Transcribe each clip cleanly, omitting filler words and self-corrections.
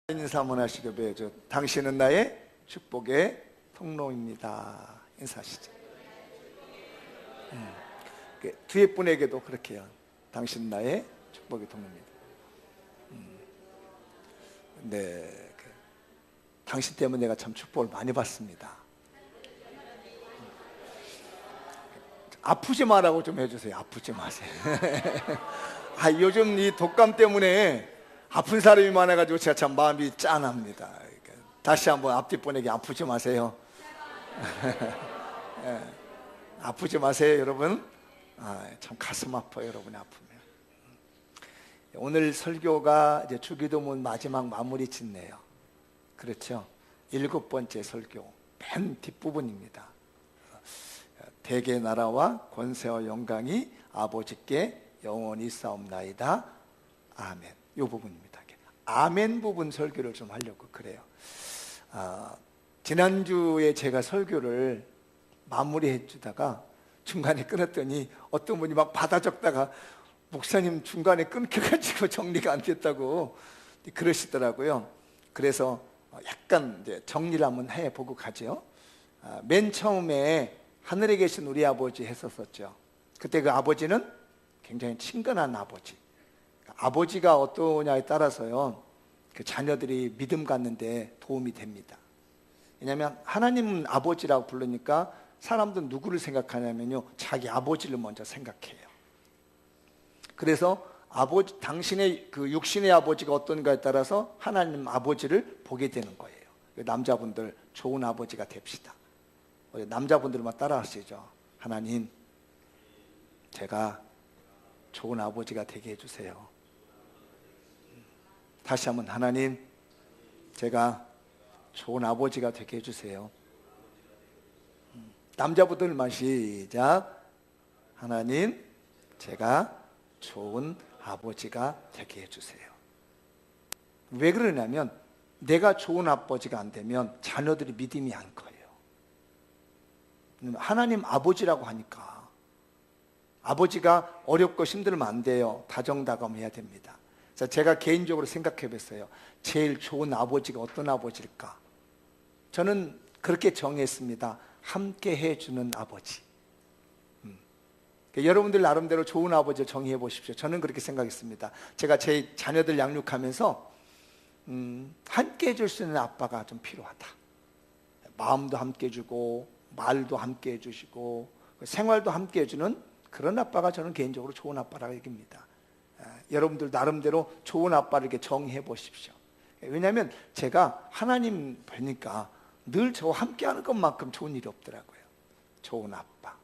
인사 한번 하시죠. 배워줘. 당신은 나의 축복의 통로입니다. 인사하시죠. 뒤에 분에게도 그렇게 해요. 당신은 나의 축복의 통로입니다. 네, 당신 때문에 내가 참 축복을 많이 받습니다. 아프지 마라고 좀 해주세요. 아프지 마세요. 요즘 이 독감 때문에 아픈 사람이 많아가지고 제가 참 마음이 짠합니다. 다시 한번 앞뒤 분에게 아프지 마세요. 네. 아프지 마세요, 여러분. 참 가슴 아파요, 여러분이 아프면. 오늘 설교가 이제 주기도문 마지막 마무리 짓네요. 그렇죠? 7번째 설교, 맨 뒷부분입니다. 대개 나라와 권세와 영광이 아버지께 영원히 싸움나이다. 아멘. 이 부분입니다. 아멘 부분 설교를 좀 하려고 그래요. 지난주에 제가 설교를 마무리해 주다가 중간에 끊었더니 어떤 분이 막 받아 적다가 목사님 중간에 끊겨가지고 정리가 안 됐다고 그러시더라고요. 그래서 약간 이제 정리를 한번 해보고 가죠. 맨 처음에 하늘에 계신 우리 아버지 했었었죠. 그때 그 아버지는 굉장히 친근한 아버지. 아버지가 어떠냐에 따라서요, 그 자녀들이 믿음 갖는데 도움이 됩니다. 왜냐하면 하나님은 아버지라고 부르니까 사람들은 누구를 생각하냐면요, 자기 아버지를 먼저 생각해요. 그래서 당신의 그 육신의 아버지가 어떤가에 따라서 하나님 아버지를 보게 되는 거예요. 남자분들 좋은 아버지가 됩시다. 남자분들만 따라하시죠. 하나님, 제가 좋은 아버지가 되게 해주세요. 다시 한번, 하나님, 제가 좋은 아버지가 되게 해주세요. 남자분들만 시작. 하나님, 제가 좋은 아버지가 되게 해주세요. 왜 그러냐면 내가 좋은 아버지가 안 되면 자녀들이 믿음이 안 커요. 하나님 아버지라고 하니까 아버지가 어렵고 힘들면 안 돼요. 다정다감해야 됩니다. 제가 개인적으로 생각해 봤어요. 제일 좋은 아버지가 어떤 아버지일까? 저는 그렇게 정했습니다. 함께 해주는 아버지. 여러분들 나름대로 좋은 아버지를 정의해 보십시오. 저는 그렇게 생각했습니다. 제가 제 자녀들 양육하면서 함께 해줄 수 있는 아빠가 좀 필요하다. 마음도 함께 해주고 말도 함께 해주시고 생활도 함께 해주는 그런 아빠가 저는 개인적으로 좋은 아빠라고 얘기합니다. 여러분들 나름대로 좋은 아빠를 이렇게 정의해 보십시오. 왜냐하면 제가 하나님 뵈니까 늘 저와 함께하는 것만큼 좋은 일이 없더라고요. 좋은 아빠,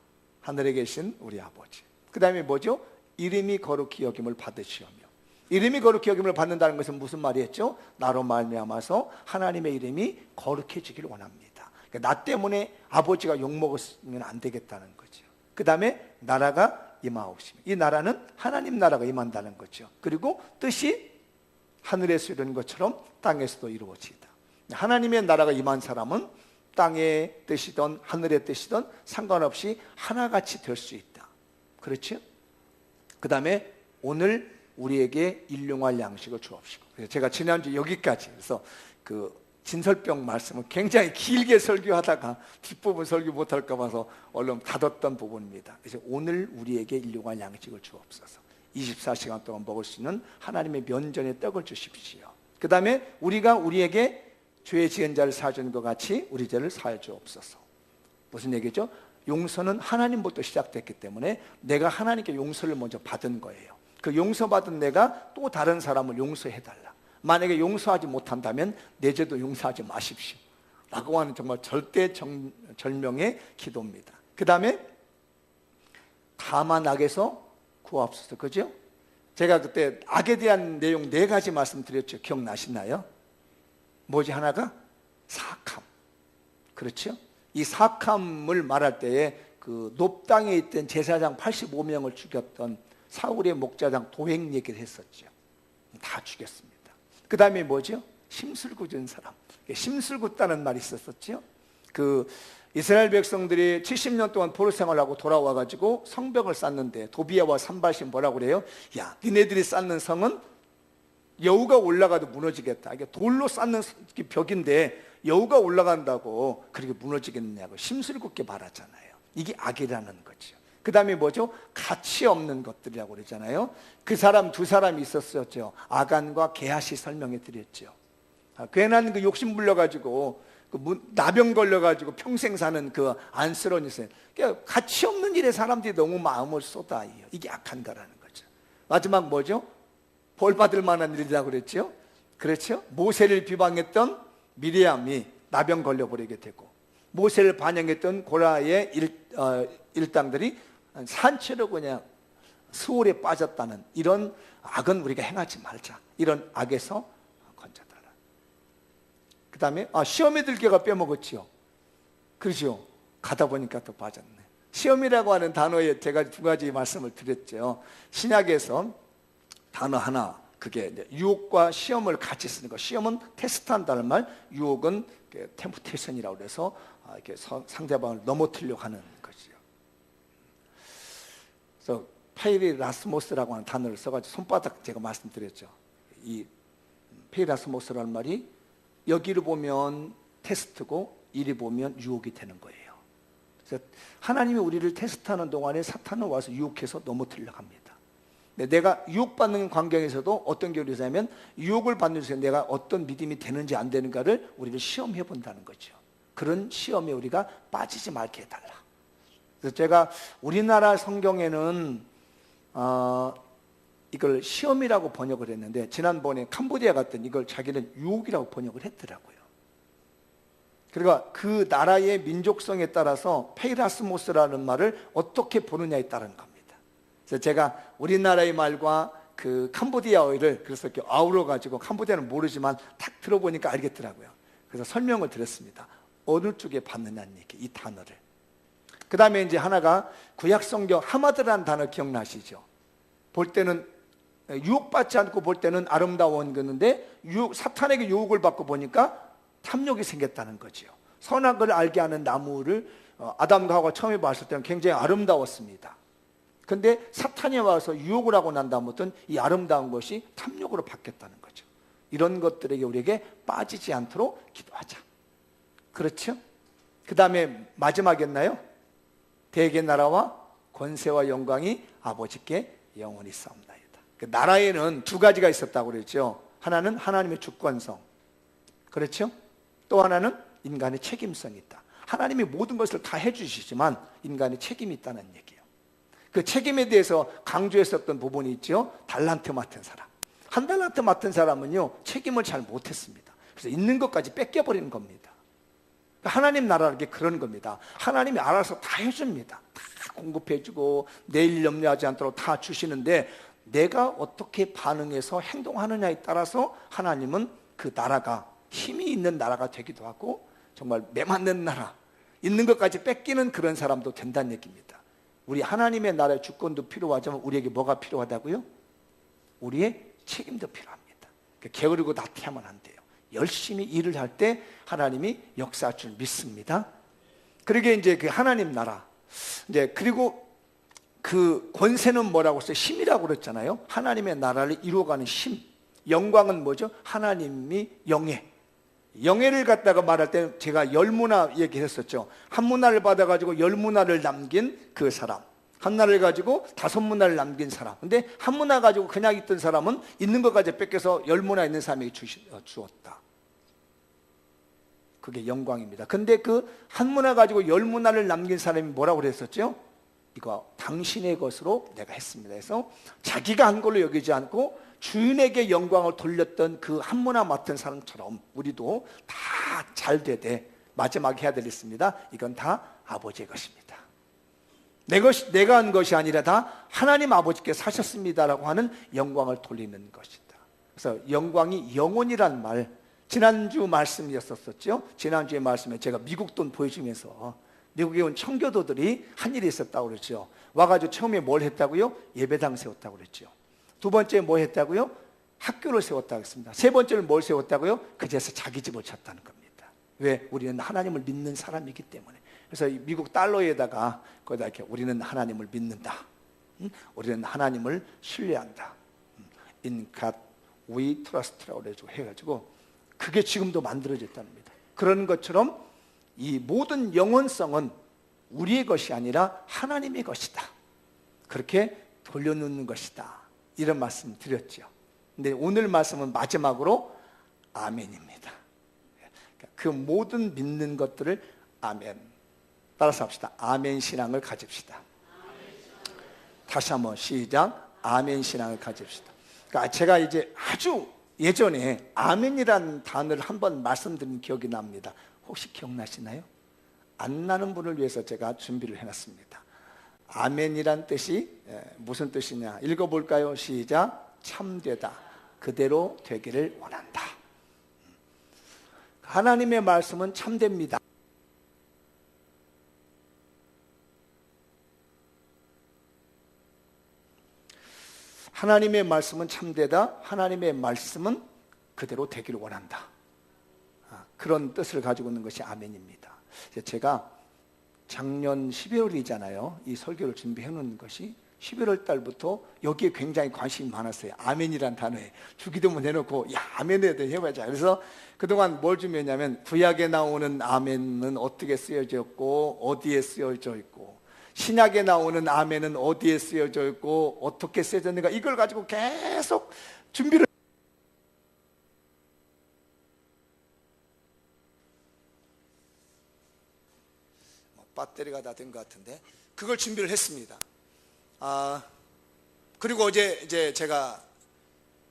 하늘에 계신 우리 아버지. 그 다음에 뭐죠? 이름이 거룩히 여김을 받으시오며. 이름이 거룩히 여김을 받는다는 것은 무슨 말이었죠? 나로 말미암아서 하나님의 이름이 거룩해지기를 원합니다. 그러니까 나 때문에 아버지가 욕먹었으면 안 되겠다는 거죠. 그 다음에 나라가 임하옵시며, 이 나라는 하나님 나라가 임한다는 거죠. 그리고 뜻이 하늘에서 이루는 것처럼 땅에서도 이루어지다. 하나님의 나라가 임한 사람은 땅의 뜻이든 하늘의 뜻이든 상관없이 하나같이 될 수 있다. 그렇죠? 그 다음에 오늘 우리에게 일용할 양식을 주옵시고. 그래서 제가 지난주 여기까지, 그래서 그 진설병 말씀을 굉장히 길게 설교하다가 뒷부분 설교 못할까 봐서 얼른 닫았던 부분입니다. 그래서 오늘 우리에게 일용할 양식을 주옵소서. 24시간 동안 먹을 수 있는 하나님의 면전의 떡을 주십시오. 그 다음에 우리가 우리에게 죄 지은 자를 사주는 것 같이 우리 죄를 사해 주옵소서. 무슨 얘기죠? 용서는 하나님부터 시작됐기 때문에 내가 하나님께 용서를 먼저 받은 거예요. 그 용서받은 내가 또 다른 사람을 용서해달라. 만약에 용서하지 못한다면 내 죄도 용서하지 마십시오 라고 하는 정말 절대절명의 기도입니다. 그 다음에 다만 악에서 구하옵소서. 그죠? 제가 그때 악에 대한 내용 4가지 말씀드렸죠. 기억나시나요? 뭐지? 하나가 사악함. 그렇죠? 이 사악함을 말할 때에 그 높당에 있던 제사장 85명을 죽였던 사울의 목자장 도획 얘기를 했었죠. 다 죽였습니다. 그 다음에 뭐죠? 심술궂은 사람. 심술궂다는 말이 있었었죠. 그 이스라엘 백성들이 70년 동안 포로 생활하고 돌아와가지고 성벽을 쌓는데 도비야와 산발이 뭐라고 그래요? 야, 니네들이 쌓는 성은 여우가 올라가도 무너지겠다. 이게 돌로 쌓는 벽인데 여우가 올라간다고 그렇게 무너지겠느냐고 심술궂게 말하잖아요. 이게 악이라는 거죠. 그 다음에 뭐죠? 가치 없는 것들이라고 그러잖아요. 그 사람 두 사람이 있었었죠. 아간과 게하시 설명해 드렸죠. 괜한 그 욕심 불려가지고 나병 걸려가지고 평생 사는 그 안쓰러운 인생. 그러니까 가치 없는 일에 사람들이 너무 마음을 쏟아요. 이게 악한 거라는 거죠. 마지막 뭐죠? 벌 받을 만한 일이라고 그랬죠. 그렇죠? 모세를 비방했던 미리암이 나병 걸려버리게 되고, 모세를 반영했던 고라의 일당들이 산채로 그냥 수월에 빠졌다는 이런 악은 우리가 행하지 말자. 이런 악에서 건져달라. 그 다음에 시험에 들개가 빼먹었지요. 그렇죠. 가다 보니까 또 빠졌네. 시험이라고 하는 단어에 제가 두 가지 말씀을 드렸죠. 신약에서 단어 하나, 그게 유혹과 시험을 같이 쓰는 거. 시험은 테스트한다는 말, 유혹은 템프테이션이라고 해서 이렇게 상대방을 넘어뜨리려고 하는 거죠. 그래서 페이라스모스라고 하는 단어를 써가지고 손바닥 제가 말씀드렸죠. 이 페이라스모스라는 말이 여기를 보면 테스트고 이리 보면 유혹이 되는 거예요. 그래서 하나님이 우리를 테스트하는 동안에 사탄은 와서 유혹해서 넘어뜨리려고 합니다. 내가 유혹받는 환경에서도 어떤 게 우리냐면 유혹을 받는 중에 내가 어떤 믿음이 되는지 안 되는가를 우리를 시험해 본다는 거죠. 그런 시험에 우리가 빠지지 말게 해달라. 그래서 제가 우리나라 성경에는 이걸 시험이라고 번역을 했는데 지난번에 캄보디아 갔더니 이걸 자기는 유혹이라고 번역을 했더라고요. 그러니까 그 나라의 민족성에 따라서 페이라스모스라는 말을 어떻게 보느냐에 따른 겁니다. 그래서 제가 우리나라의 말과 그 캄보디아어를 그래서 이렇게 아우러 가지고, 캄보디아는 모르지만 딱 들어보니까 알겠더라고요. 그래서 설명을 드렸습니다. 어느 쪽에 받느냐는 얘기, 이 단어를. 그 다음에 이제 하나가 구약성경 하마드라는 단어 기억나시죠? 볼 때는 유혹받지 않고 볼 때는 아름다운 거였는데 사탄에게 유혹을 받고 보니까 탐욕이 생겼다는 거죠. 선악을 알게 하는 나무를 아담과 하와가 처음에 봤을 때는 굉장히 아름다웠습니다. 근데 사탄이 와서 유혹을 하고 난 다음부터는 이 아름다운 것이 탐욕으로 바뀌었다는 거죠. 이런 것들에게 우리에게 빠지지 않도록 기도하자. 그렇죠? 그 다음에 마지막이었나요? 대개 나라와 권세와 영광이 아버지께 영원히 싸움나이다. 그 나라에는 두 가지가 있었다고 그랬죠. 하나는 하나님의 주권성, 그렇죠? 또 하나는 인간의 책임성이 있다. 하나님이 모든 것을 다 해주시지만 인간의 책임이 있다는 얘기예요. 그 책임에 대해서 강조했었던 부분이 있죠. 달란트 맡은 사람. 한 달란트 맡은 사람은요, 책임을 잘 못했습니다. 그래서 있는 것까지 뺏겨버리는 겁니다. 하나님 나라라는 게 그런 겁니다. 하나님이 알아서 다 해줍니다. 다 공급해주고 내일 염려하지 않도록 다 주시는데 내가 어떻게 반응해서 행동하느냐에 따라서 하나님은 그 나라가 힘이 있는 나라가 되기도 하고 정말 매맞는 나라, 있는 것까지 뺏기는 그런 사람도 된다는 얘기입니다. 우리 하나님의 나라의 주권도 필요하지만 우리에게 뭐가 필요하다고요? 우리의 책임도 필요합니다. 게으르고 나태하면 안 돼요. 열심히 일을 할 때 하나님이 역사할 줄 믿습니다. 그러게 이제 그 하나님 나라, 이제 그리고 그 권세는 뭐라고 했어요? 힘이라고 그랬잖아요. 하나님의 나라를 이루어가는 힘. 영광은 뭐죠? 하나님이 영예를 갖다가 말할 때 제가 열문화 얘기했었죠. 한 문화를 받아가지고 열 문화를 남긴 그 사람, 한 나라를 가지고 다섯 문화를 남긴 사람. 근데 한 문화 가지고 그냥 있던 사람은 있는 것까지 뺏겨서 열 문화 있는 사람에게 주었다. 그게 영광입니다. 근데 그 한 문화 가지고 열 문화를 남긴 사람이 뭐라고 그랬었죠? 이거 당신의 것으로 내가 했습니다. 그래서 자기가 한 걸로 여기지 않고 주인에게 영광을 돌렸던 그 한 문화 맡은 사람처럼 우리도 다 잘 되되 마지막에 해야 될 있습니다. 이건 다 아버지의 것입니다. 내가 한 것이 아니라 다 하나님 아버지께 사셨습니다라고 하는 영광을 돌리는 것이다. 그래서 영광이 영원이란 말, 지난주 말씀이었었죠. 지난주의 말씀에 제가 미국 돈 보여주면서 미국에 온 청교도들이 한 일이 있었다고 그랬죠. 와가지고 처음에 뭘 했다고요? 예배당 세웠다고 그랬죠. 두 번째 뭐 했다고요? 학교를 세웠다고 했습니다. 세 번째는 뭘 세웠다고요? 그제서 자기 집을 쳤다는 겁니다. 왜? 우리는 하나님을 믿는 사람이기 때문에. 그래서 미국 달러에다가 거기다 이렇게 우리는 하나님을 믿는다. 우리는 하나님을 신뢰한다. In God We Trust라고 해가지고 그게 지금도 만들어졌답니다. 그런 것처럼 이 모든 영원성은 우리의 것이 아니라 하나님의 것이다. 그렇게 돌려놓는 것이다. 이런 말씀 드렸죠. 근데 오늘 말씀은 마지막으로 아멘입니다. 그 모든 믿는 것들을 아멘. 따라서 합시다. 아멘 신앙을 가집시다. 다시 한번 시작. 아멘 신앙을 가집시다. 그러니까 제가 이제 아주 예전에 아멘이라는 단어를 한번 말씀드린 기억이 납니다. 혹시 기억나시나요? 안 나는 분을 위해서 제가 준비를 해놨습니다. 아멘이란 뜻이 무슨 뜻이냐? 읽어볼까요? 시작. 참되다. 그대로 되기를 원한다. 하나님의 말씀은 참됩니다. 하나님의 말씀은 참되다. 하나님의 말씀은 그대로 되기를 원한다. 그런 뜻을 가지고 있는 것이 아멘입니다. 제가 작년 12월이잖아요. 이 설교를 준비해 놓은 것이 11월 달부터 여기에 굉장히 관심이 많았어요. 아멘이란 단어에 주기도문 해놓고 야 아멘에 대해 해보자. 그래서 그동안 뭘 준비했냐면 구약에 나오는 아멘은 어떻게 쓰여져 있고 어디에 쓰여져 있고 신약에 나오는 아멘은 어디에 쓰여져 있고 어떻게 쓰여져 있는가 이걸 가지고 계속 준비를 배터리가 다 된 것 같은데 그걸 준비를 했습니다. 그리고 어제 이제 제가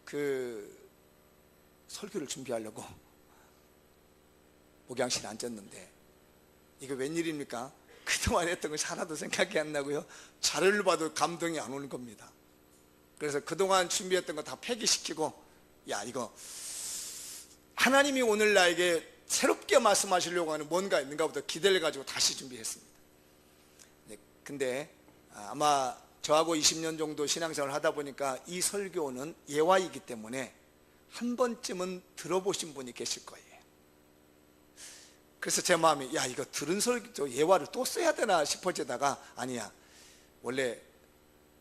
그 설교를 준비하려고 목양실에 앉았는데 이게 웬일입니까? 그동안 했던 것이 하나도 생각이 안 나고요. 자료를 봐도 감동이 안 오는 겁니다. 그래서 그동안 준비했던 거 다 폐기시키고 야 이거 하나님이 오늘 나에게 새롭게 말씀하시려고 하는 뭔가 있는가 보다 기대를 가지고 다시 준비했습니다. 네, 근데 아마 저하고 20년 정도 신앙생활을 하다 보니까 이 설교는 예화이기 때문에 한 번쯤은 들어보신 분이 계실 거예요. 그래서 제 마음이 야 이거 들은 설교 예화를 또 써야 되나 싶어지다가 아니야. 원래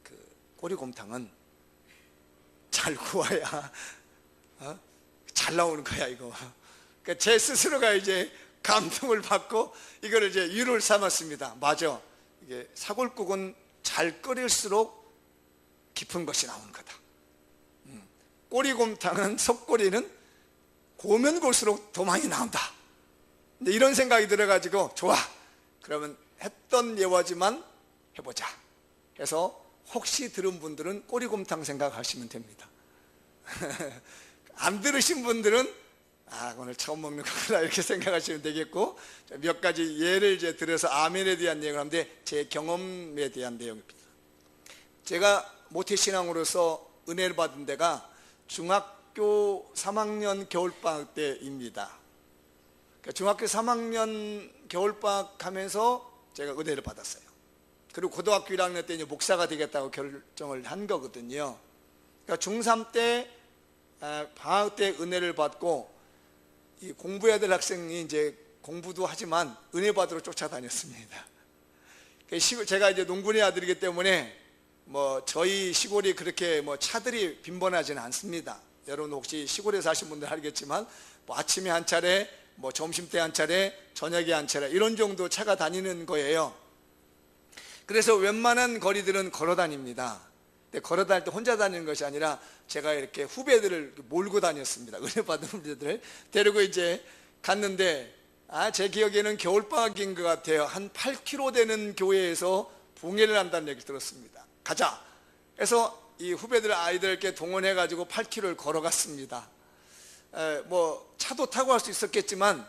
그 꼬리곰탕은 잘 구워야 잘 나오는 거야 이거. 그러니까 제 스스로가 이제 감동을 받고 이거를 이제 위로를 삼았습니다. 맞아. 이게 사골국은 잘 끓일수록 깊은 것이 나오는 거다. 꼬리곰탕은 속꼬리는 고면 골수록 더 많이 나온다. 근데 이런 생각이 들어가지고 좋아. 그러면 했던 예화지만 해보자. 해서 혹시 들은 분들은 꼬리곰탕 생각하시면 됩니다. 안 들으신 분들은 오늘 처음 먹는 거구나 이렇게 생각하시면 되겠고 몇 가지 예를 이제 들어서 아멘에 대한 내용을 하는데 제 경험에 대한 내용입니다. 제가 모태신앙으로서 은혜를 받은 데가 중학교 3학년 겨울방학 때입니다. 그러니까 중학교 3학년 겨울방학 하면서 제가 은혜를 받았어요. 그리고 고등학교 1학년 때 이제 목사가 되겠다고 결정을 한 거거든요. 그러니까 중3 때 방학 때 은혜를 받고 이 공부해야 될 학생이 이제 공부도 하지만 은혜 받으러 쫓아다녔습니다. 제가 이제 농군의 아들이기 때문에 뭐 저희 시골이 그렇게 뭐 차들이 빈번하지는 않습니다. 여러분 혹시 시골에 사신 분들 알겠지만 뭐 아침에 한 차례, 뭐 점심 때 한 차례, 저녁에 한 차례 이런 정도 차가 다니는 거예요. 그래서 웬만한 거리들은 걸어 다닙니다. 근데 걸어 다닐 때 혼자 다니는 것이 아니라 제가 이렇게 후배들을 몰고 다녔습니다. 은혜 받은 후배들을 데리고 이제 갔는데 제 기억에는 겨울방학인 것 같아요. 한 8km 되는 교회에서 봉해를 한다는 얘기를 들었습니다. 가자. 그래서 이 후배들 아이들께 동원해 가지고 8km를 걸어갔습니다. 뭐 차도 타고 갈 수 있었겠지만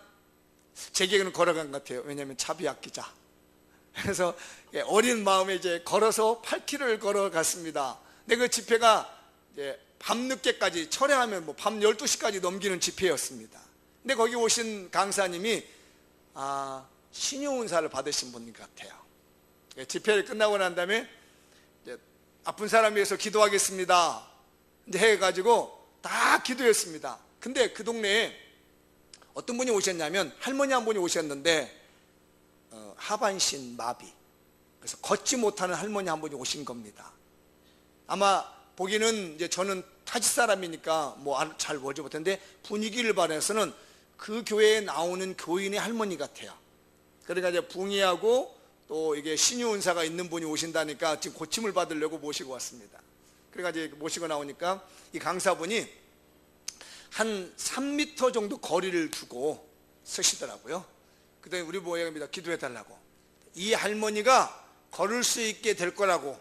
제 기억에는 걸어간 것 같아요. 왜냐하면 차비 아끼자. 그래서 어린 마음에 이제 걸어서 8km를 걸어갔습니다. 근데 그 집회가 이제 밤늦게까지 철회하면 뭐 밤 12시까지 넘기는 집회였습니다. 근데 거기 오신 강사님이 신유은사를 받으신 분 같아요. 집회를 끝나고 난 다음에 이제 아픈 사람 위해서 기도하겠습니다. 이제 해가지고 다 기도했습니다. 근데 그 동네에 어떤 분이 오셨냐면 할머니 한 분이 오셨는데 하반신 마비, 그래서 걷지 못하는 할머니 한 분이 오신 겁니다. 아마 보기는 이제 저는 타지 사람이니까 뭐 잘 보지 못했는데 분위기를 봐서는 그 교회에 나오는 교인의 할머니 같아요. 그러니까 이제 붕이하고 또 이게 신유 은사가 있는 분이 오신다니까 지금 고침을 받으려고 모시고 왔습니다. 그러니까 이제 모시고 나오니까 이 강사분이 한 3m 정도 거리를 두고 서시더라고요. 그다음에 우리 모양입니다. 기도해 달라고. 이 할머니가 걸을 수 있게 될 거라고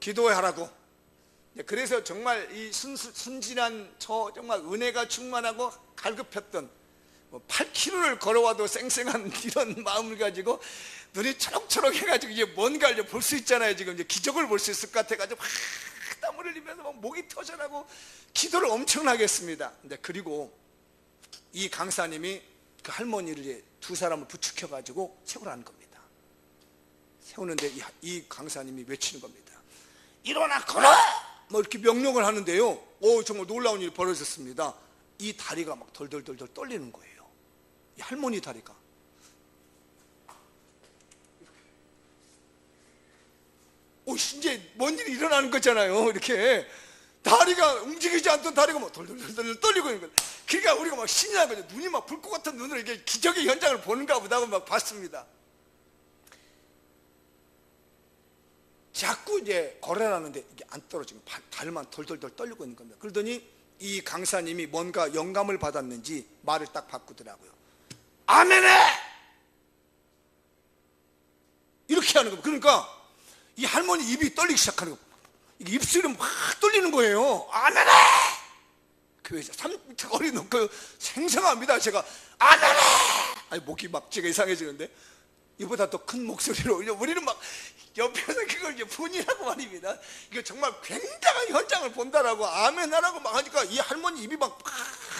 기도하라고. 그래서 정말 이 순진한 저 정말 은혜가 충만하고 갈급했던 8km를 걸어와도 쌩쌩한 이런 마음을 가지고 눈이 초록초록 해가지고 이제 뭔가 이제 볼 수 있잖아요. 지금 이제 기적을 볼 수 있을 것 같아가지고 막 땀을 흘리면서 막 목이 터져나고 기도를 엄청나게 했습니다. 근데 그리고 이 강사님이 그 할머니를 이제 두 사람을 부축해가지고 세우라는 겁니다. 세우는데 이 강사님이 외치는 겁니다. 일어나 걸어! 뭐 이렇게 명령을 하는데요. 정말 놀라운 일이 벌어졌습니다. 이 다리가 막 덜덜덜덜 떨리는 거예요. 이 할머니 다리가. 이제 뭔 일이 일어나는 거잖아요. 이렇게 다리가 움직이지 않던 다리가 막 덜덜덜 떨리고 있는 거예요. 그러니까 우리가 막 신이 나는 거죠. 눈이 막 불꽃 같은 눈으로 이게 기적의 현장을 보는가 보다 하고 막 봤습니다. 자꾸 이제 걸어라는데 이게 안 떨어지고 다리만 덜덜덜 떨리고 있는 겁니다. 그러더니 이 강사님이 뭔가 영감을 받았는지 말을 딱 바꾸더라고요. 아멘해! 이렇게 하는 겁니다. 그러니까 이 할머니 입이 떨리기 시작하는 겁니다. 이게 입술이 막 떨리는 거예요. 아멘해! 교회에서 3m 거리 놓고 생생합니다. 제가 아멘해! 아니 목이 막 제가 이상해지는데 이보다 더 큰 목소리로 우리는 막 옆에서 그걸 이제 분이라고 말입니다. 이거 정말 굉장한 현장을 본다라고 아멘하라고 막 하니까 이 할머니 입이 막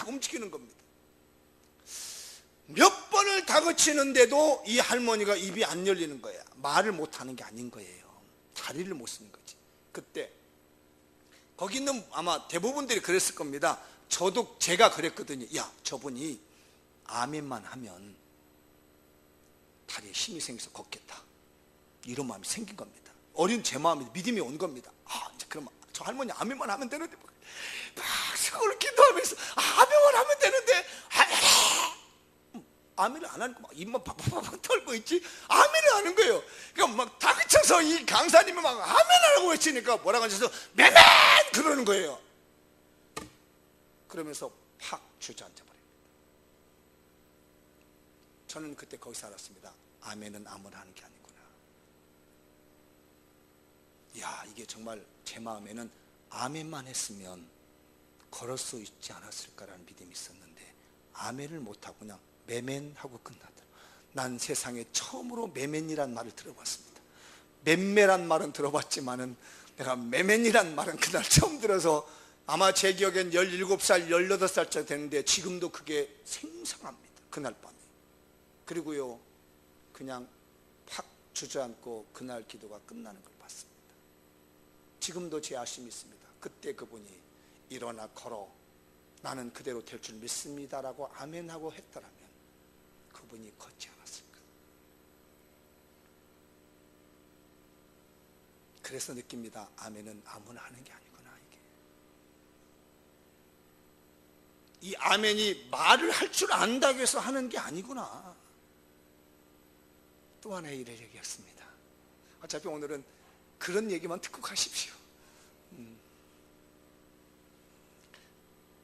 움직이는 겁니다. 몇 번을 다그치는데도 이 할머니가 입이 안 열리는 거야. 말을 못하는 게 아닌 거예요. 다리를 못 쓰는 거지. 그때 거기 있는 아마 대부분들이 그랬을 겁니다. 저도 제가 그랬거든요. 야, 저분이 아멘만 하면 다리에 힘이 생겨서 걷겠다. 이런 마음이 생긴 겁니다. 어린 제 마음에 믿음이 온 겁니다. 이제 그럼 저 할머니 아멘만 하면 되는데 막 서울 기도하면서 아멘만 하면 되는데 아멘을 안 하니까 막 입만 팍팍팍 털고 있지 아멘을 하는 거예요. 그러니까 막 다그쳐서 이 강사님이 막 아멘하라고 외치니까 뭐라고 하셔서 매멘 그러는 거예요. 그러면서 팍 주저앉아 버립니다. 저는 그때 거기서 알았습니다. 아멘은 아무나 하는 게 아니구나. 이야, 이게 정말 제 마음에는 아멘만 했으면 걸을 수 있지 않았을까라는 믿음이 있었는데 아멘을 못하고 그냥 매멘하고 끝나더라. 난 세상에 처음으로 매멘이란 말을 들어봤습니다. 맴매란 말은 들어봤지만은 내가 매멘이란 말은 그날 처음 들어서 아마 제 기억엔 17살, 18살쯤 됐는데 지금도 그게 생생합니다. 그날 밤에. 그리고요 그냥 팍 주저앉고 그날 기도가 끝나는 걸 봤습니다. 지금도 제 아심이 있습니다. 그때 그분이 일어나 걸어 나는 그대로 될 줄 믿습니다라고 아멘하고 했더라면 그분이 걷지 않았을까. 그래서 느낍니다. 아멘은 아무나 하는 게 아니구나. 이 아멘이 말을 할 줄 안다고 해서 하는 게 아니구나. 또 하나의 일을 얘기했습니다. 어차피 오늘은 그런 얘기만 듣고 가십시오.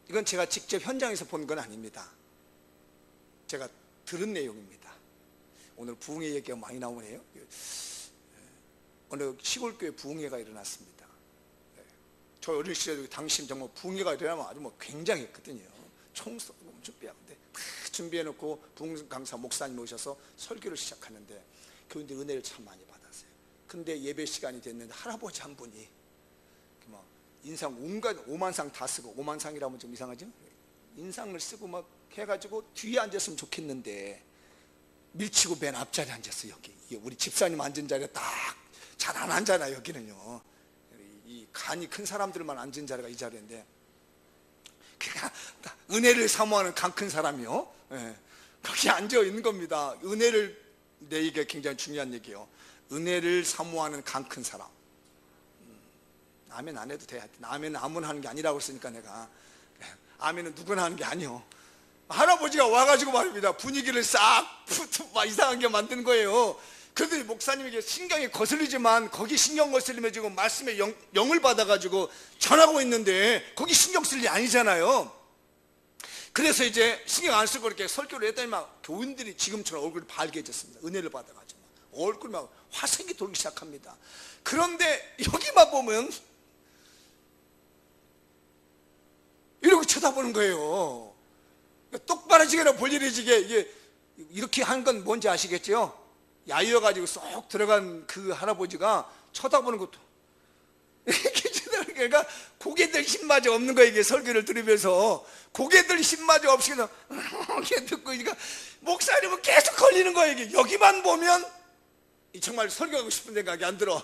이건 제가 직접 현장에서 본 건 아닙니다. 제가 들은 내용입니다. 오늘 부흥회 얘기가 많이 나오네요. 어느 시골교회 부흥회가 일어났습니다. 저 어린 시절에 당시 정말 부흥회가 일어나면 아주 굉장했거든요. 총 쏘고 준비하는데 다 준비해놓고 부흥 강사 목사님 오셔서 설교를 시작하는데 교인들 은혜를 참 많이 받았어요. 근데 예배 시간이 됐는데 할아버지 한 분이 막 인상 온갖 오만상 다 쓰고, 오만상이라면 좀 이상하죠? 인상을 쓰고 막 해가지고 뒤에 앉았으면 좋겠는데 밀치고 맨 앞자리에 앉았어요. 여기 우리 집사님 앉은 자리가 딱 잘 안 앉아요. 여기는요 이 간이 큰 사람들만 앉은 자리가 이 자리인데, 그러니까 은혜를 사모하는 간 큰 사람이요, 거기 앉아 있는 겁니다. 은혜를, 내 이게 굉장히 중요한 얘기예요. 은혜를 사모하는 간 큰 사람. 아멘 안 해도 돼. 아멘은 아무나 하는 게 아니라고 했으니까 내가. 아멘은 누구나 하는 게 아니요. 할아버지가 와가지고 말입니다. 분위기를 싹 막 이상하게 만든 거예요. 그런데 목사님에게 신경이 거슬리지만 거기 신경 거슬리면 지금 말씀에 영을 받아가지고 전하고 있는데 거기 신경 쓸 일이 아니잖아요. 그래서 이제 신경 안 쓰고 이렇게 설교를 했더니 막 교인들이 지금처럼 얼굴이 밝게졌습니다. 은혜를 받아가지고 얼굴이 막 화색이 돌기 시작합니다. 그런데 여기만 보면 이러고 쳐다보는 거예요. 똑바로지게나 볼일이지게 이게 이렇게 한 건 뭔지 아시겠죠? 야유어가지고 쏙 들어간 그 할아버지가 쳐다보는 것도 이렇게 쳐다보는 거니까 고개들 힘마저 없는 거예요. 이게 설교를 들으면서 고개들 힘마저 없이 그냥 이렇게 듣고 그러니까 목사님은 계속 걸리는 거예요. 이게 여기만 보면 정말 설교하고 싶은 생각이 안 들어.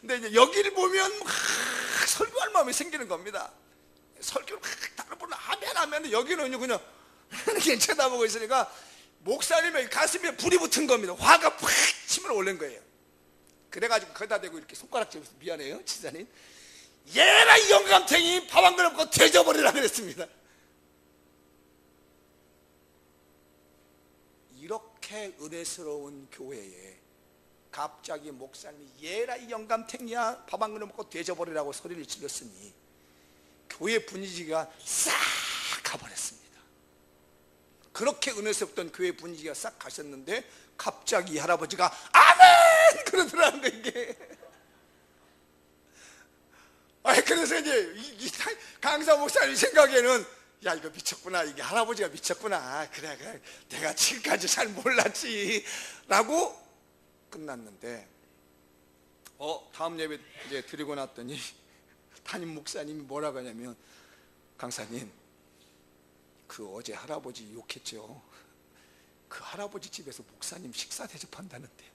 근데 이제 여기를 보면 막 설교할 마음이 생기는 겁니다. 설교를 막 다른 분은 하면 여기는 그냥 이렇게 쳐다보고 있으니까 목사님의 가슴에 불이 붙은 겁니다. 화가 팍 치밀어 올린 거예요. 그래가지고 거기다 대고 이렇게 손가락질해서 미안해요 지사님, 얘라 이 영감탱이 밥 한 그릇 먹고 돼져버리라 그랬습니다. 이렇게 은혜스러운 교회에 갑자기 목사님이 얘라 이 영감탱이야 밥 한 그릇 먹고 돼져버리라고 소리를 질렀으니 교회 분위기가 싹 가버렸습니다. 그렇게 은혜스럽던 교회 분위기가 싹 가셨는데 갑자기 이 할아버지가 아멘! 그러더라는 거예요 이게. 그래서 이제 이 강사 목사님 생각에는 야 이거 미쳤구나, 이게 할아버지가 미쳤구나, 그래 내가 지금까지 잘 몰랐지 라고 끝났는데 다음 예배 이제 드리고 났더니 담임 목사님이 뭐라고 하냐면 강사님 그 어제 할아버지 욕했죠. 그 할아버지 집에서 목사님 식사 대접한다는데요.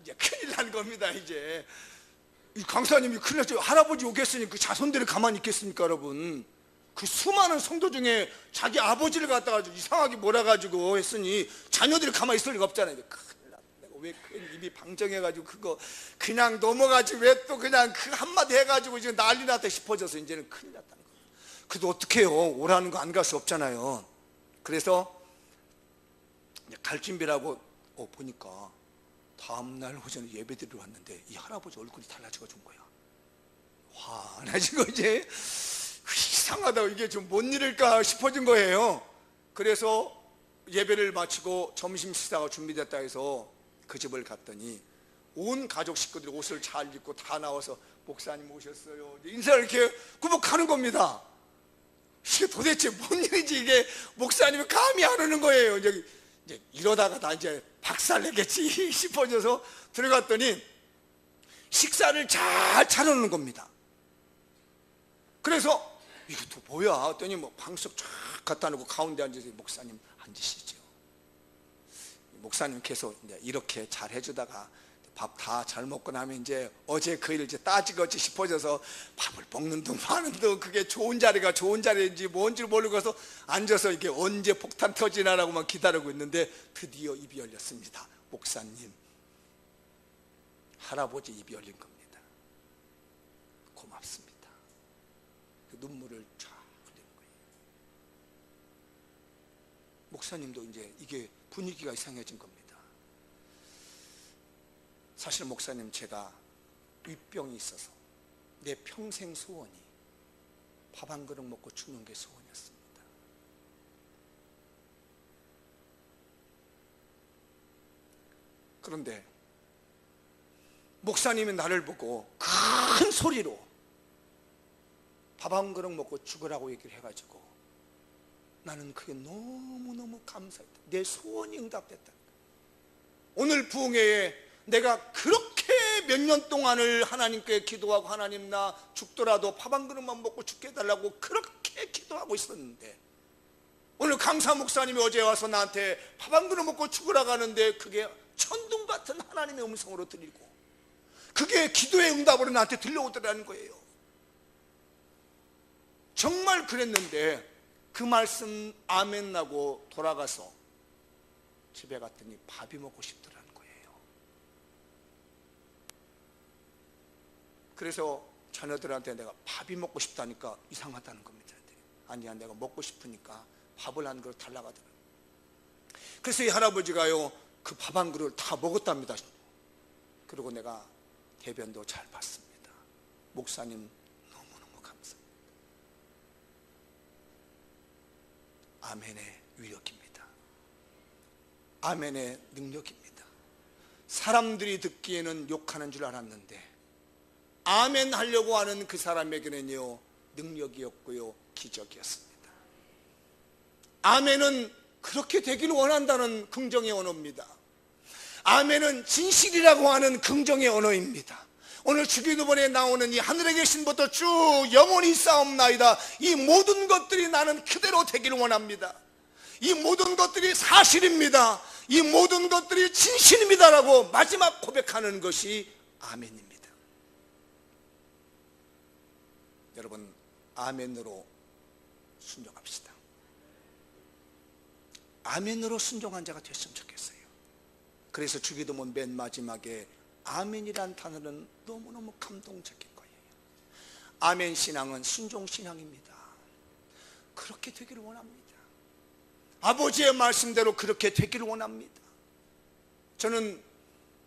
이제 큰일 난 겁니다. 이제 이 강사님이 큰일 났죠. 할아버지 욕했으니 그 자손들이 가만히 있겠습니까 여러분. 그 수많은 성도 중에 자기 아버지를 갖다가 이상하게 몰아가지고 했으니 자녀들이 가만히 있을 리가 없잖아요. 큰일 났다. 내가 왜 입이 방정해가지고 그거 그냥 넘어가지 왜 또 그냥 그 한마디 해가지고 지금 난리 났다 싶어져서 이제는 큰일 났다는 거예요. 그래도 어떡해요, 오라는 거 안 갈 수 없잖아요. 그래서 갈 준비를 하고 보니까 다음날 오전에 예배드리러 왔는데 이 할아버지 얼굴이 달라지고 준 거야. 화나지고 이제 이상하다, 이게 좀 뭔 일일까 싶어진 거예요. 그래서 예배를 마치고 점심 식사가 준비됐다 해서 그 집을 갔더니 온 가족 식구들이 옷을 잘 입고 다 나와서 목사님 오셨어요 인사를 이렇게 구복하는 겁니다. 이게 도대체 뭔 일인지 이게 목사님이 감이 안 오는 거예요. 이제 이러다가 나 이제 박살내겠지 싶어져서 들어갔더니 식사를 잘 차려놓는 겁니다. 그래서 이것도 뭐야 했더니 방석 쫙 갖다 놓고 가운데 앉아서 목사님 앉으시죠. 목사님께서 이제 이렇게 잘 해주다가 밥 다 잘 먹고 나면 이제 어제 그 일을 이제 따지겠지 싶어져서 밥을 먹는 둥 마는 둥 그게 좋은 자리가 좋은 자리인지 뭔지 모르고서 앉아서 이게 언제 폭탄 터지나라고만 기다리고 있는데 드디어 입이 열렸습니다. 목사님, 할아버지 입이 열린 겁니다. 고맙습니다. 그 눈물을 쫙 흘리는 거예요. 목사님도 이제 이게 분위기가 이상해진 겁니다. 사실 목사님, 제가 윗병이 있어서 내 평생 소원이 밥 한 그릇 먹고 죽는 게 소원이었습니다. 그런데 목사님이 나를 보고 큰 소리로 밥 한 그릇 먹고 죽으라고 얘기를 해가지고 나는 그게 너무너무 감사했다. 내 소원이 응답됐다. 오늘 부흥회에 내가 그렇게 몇 년 동안을 하나님께 기도하고 하나님 나 죽더라도 밥 한 그릇만 먹고 죽게 해달라고 그렇게 기도하고 있었는데 오늘 강사 목사님이 어제 와서 나한테 밥 한 그릇 먹고 죽으라고 하는데 그게 천둥 같은 하나님의 음성으로 들리고 그게 기도의 응답으로 나한테 들려오더라는 거예요. 정말 그랬는데 그 말씀 아멘 나고 돌아가서 집에 갔더니 밥이 먹고 싶더라는 거예요. 그래서 자녀들한테 내가 밥이 먹고 싶다니까 이상하다는 겁니다. 아니야, 내가 먹고 싶으니까 밥을 한 그릇 달라고 하더라고요. 그래서 이 할아버지가요, 그 밥 한 그릇을 다 먹었답니다. 그리고 내가 대변도 잘 봤습니다. 목사님 너무너무 감사합니다. 아멘의 위력입니다. 아멘의 능력입니다. 사람들이 듣기에는 욕하는 줄 알았는데 아멘 하려고 하는 그 사람에게는요, 능력이었고요, 기적이었습니다. 아멘은 그렇게 되기를 원한다는 긍정의 언어입니다. 아멘은 진실이라고 하는 긍정의 언어입니다. 오늘 주기도문에 나오는 이 하늘에 계신 분부터 쭉 영원히 싸움나이다, 이 모든 것들이 나는 그대로 되기를 원합니다. 이 모든 것들이 사실입니다. 이 모든 것들이 진실입니다라고 마지막 고백하는 것이 아멘입니다. 여러분, 아멘으로 순종합시다. 아멘으로 순종한 자가 됐으면 좋겠어요. 그래서 주기도문 맨 마지막에 아멘이란 단어는 너무너무 감동적인 거예요. 아멘 신앙은 순종 신앙입니다. 그렇게 되기를 원합니다. 아버지의 말씀대로 그렇게 되기를 원합니다. 저는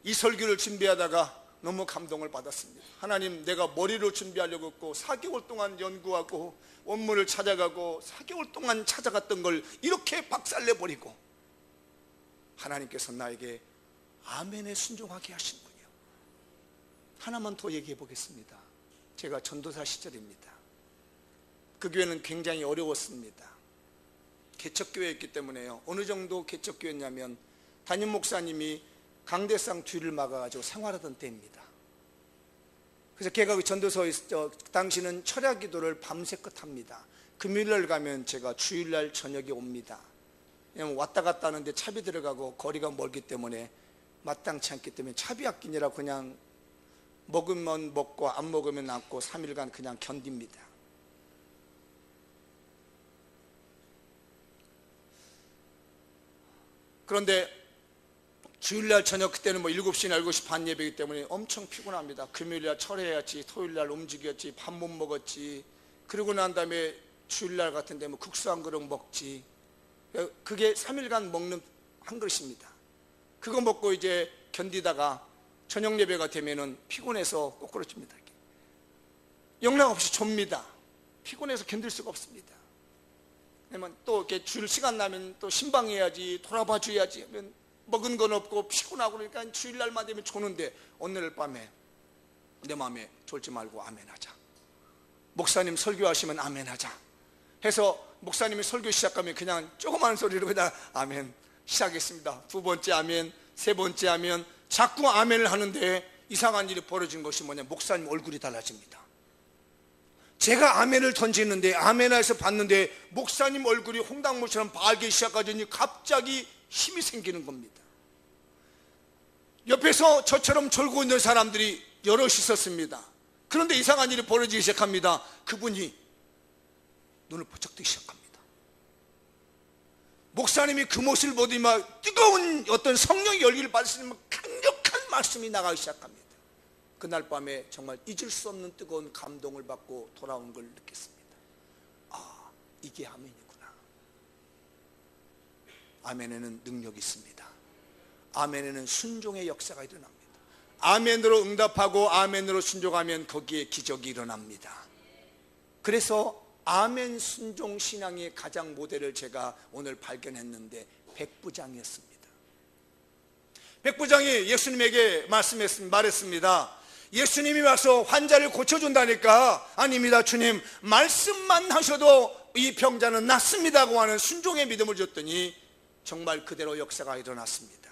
이 설교를 준비하다가 너무 감동을 받았습니다. 하나님, 내가 머리로 준비하려고 했고 4개월 동안 연구하고 원문을 찾아가고 4개월 동안 찾아갔던 걸 이렇게 박살내버리고 하나님께서 나에게 아멘에 순종하게 하신군요. 하나만 더 얘기해 보겠습니다. 제가 전도사 시절입니다. 그 교회는 굉장히 어려웠습니다. 개척교회였기 때문에요. 어느 정도 개척교회였냐면 담임 목사님이 강대상 뒤를 막아가지고 생활하던 때입니다. 그래서 걔가 그 전도서에 당시는 철야 기도를 밤새껏 합니다. 금요일날 가면 제가 주일날 저녁에 옵니다. 왜냐면 왔다 갔다 하는데 차비 들어가고 거리가 멀기 때문에 마땅치 않기 때문에 차비 아끼느라 그냥 먹으면 먹고 안 먹으면 안고 3일간 그냥 견딥니다. 그런데 주일날 저녁, 그때는 뭐 7시나 7시 반 예배이기 때문에 엄청 피곤합니다. 금요일날 철회해야지, 토요일날 움직였지, 밥 못 먹었지, 그러고 난 다음에 주일날 같은데 뭐 국수 한 그릇 먹지. 그게 3일간 먹는 한 그릇입니다. 그거 먹고 이제 견디다가 저녁 예배가 되면은 피곤해서 꼬꾸라집니다. 영락 없이 좁니다. 피곤해서 견딜 수가 없습니다. 그러면 또 이렇게 줄 시간 나면 또 신방해야지, 돌아봐 줘야지 하면 먹은 건 없고 피곤하고 그러니까 주일날만 되면 조는데 오늘 밤에 내 마음에 졸지 말고 아멘하자. 목사님 설교하시면 아멘하자 해서 목사님이 설교 시작하면 그냥 조그마한 소리로 그냥 아멘 시작했습니다. 두 번째 아멘, 세 번째 아멘, 자꾸 아멘을 하는데 이상한 일이 벌어진 것이 뭐냐, 목사님 얼굴이 달라집니다. 제가 아멘을 던지는데 아멘에서 봤는데 목사님 얼굴이 홍당무처럼 밝기 시작하더니 갑자기 힘이 생기는 겁니다. 옆에서 저처럼 졸고 있는 사람들이 여럿 있었습니다. 그런데 이상한 일이 벌어지기 시작합니다. 그분이 눈을 번쩍 뜨기 시작합니다. 목사님이 그 모습을 보더니 막 뜨거운 어떤 성령의 열기를 받으시는 강력한 말씀이 나가기 시작합니다. 그날 밤에 정말 잊을 수 없는 뜨거운 감동을 받고 돌아온 걸 느꼈습니다. 아, 이게 아멘이구나. 아멘에는 능력이 있습니다. 아멘에는 순종의 역사가 일어납니다. 아멘으로 응답하고 아멘으로 순종하면 거기에 기적이 일어납니다. 그래서 아멘 순종 신앙의 가장 모델을 제가 오늘 발견했는데 백부장이었습니다. 백부장이 예수님에게 말했습니다. 예수님이 와서 환자를 고쳐준다니까, 아닙니다 주님, 말씀만 하셔도 이 병자는 낫습니다고 하는 순종의 믿음을 줬더니 정말 그대로 역사가 일어났습니다.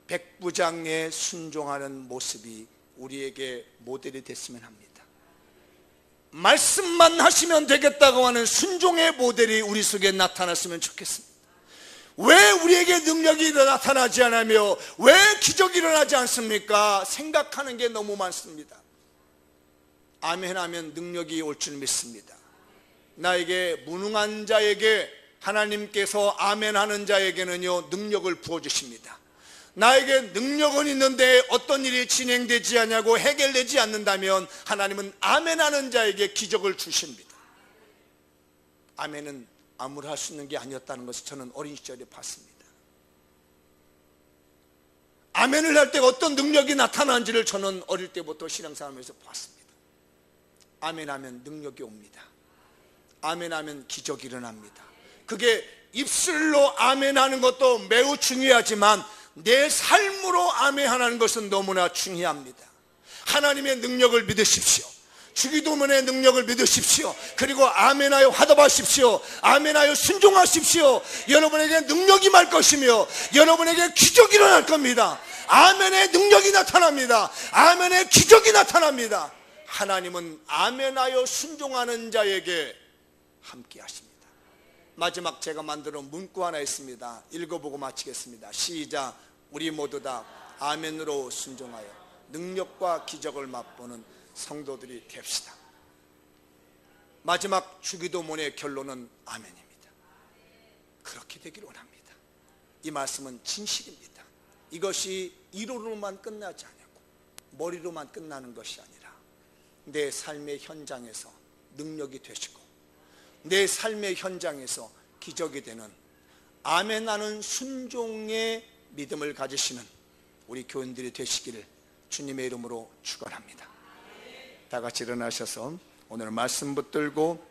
백부장에 순종하는 모습이 우리에게 모델이 됐으면 합니다. 말씀만 하시면 되겠다고 하는 순종의 모델이 우리 속에 나타났으면 좋겠습니다. 왜 우리에게 능력이 나타나지 않으며 왜 기적이 일어나지 않습니까? 생각하는 게 너무 많습니다. 아멘하면 능력이 올 줄 믿습니다. 나에게 무능한 자에게 하나님께서 아멘하는 자에게는요 능력을 부어주십니다. 나에게 능력은 있는데 어떤 일이 진행되지 않냐고 해결되지 않는다면 하나님은 아멘하는 자에게 기적을 주십니다. 아멘은 아무나 할 수 있는 게 아니었다는 것을 저는 어린 시절에 봤습니다. 아멘을 할 때 어떤 능력이 나타나는지를 저는 어릴 때부터 신앙생활하면서 봤습니다. 아멘하면 능력이 옵니다. 아멘하면 기적이 일어납니다. 그게 입술로 아멘하는 것도 매우 중요하지만 내 삶으로 아멘하는 것은 너무나 중요합니다. 하나님의 능력을 믿으십시오. 주기도문의 능력을 믿으십시오. 그리고 아멘하여 화답하십시오. 아멘하여 순종하십시오. 여러분에게 능력이 말 것이며 여러분에게 기적이 일어날 겁니다. 아멘의 능력이 나타납니다. 아멘의 기적이 나타납니다. 하나님은 아멘하여 순종하는 자에게 함께 하십니다. 마지막 제가 만들어 문구 하나 있습니다. 읽어보고 마치겠습니다. 시작. 우리 모두 다 아멘으로 순종하여 능력과 기적을 맛보는 성도들이 됩시다. 마지막 주기도문의 결론은 아멘입니다. 그렇게 되기를 원합니다. 이 말씀은 진실입니다. 이것이 이론으로만 끝나지 않고 머리로만 끝나는 것이 아니라 내 삶의 현장에서 능력이 되시고 내 삶의 현장에서 기적이 되는 아멘하는 순종의 믿음을 가지시는 우리 교인들이 되시기를 주님의 이름으로 축원합니다. 다 같이 일어나셔서 오늘 말씀 붙들고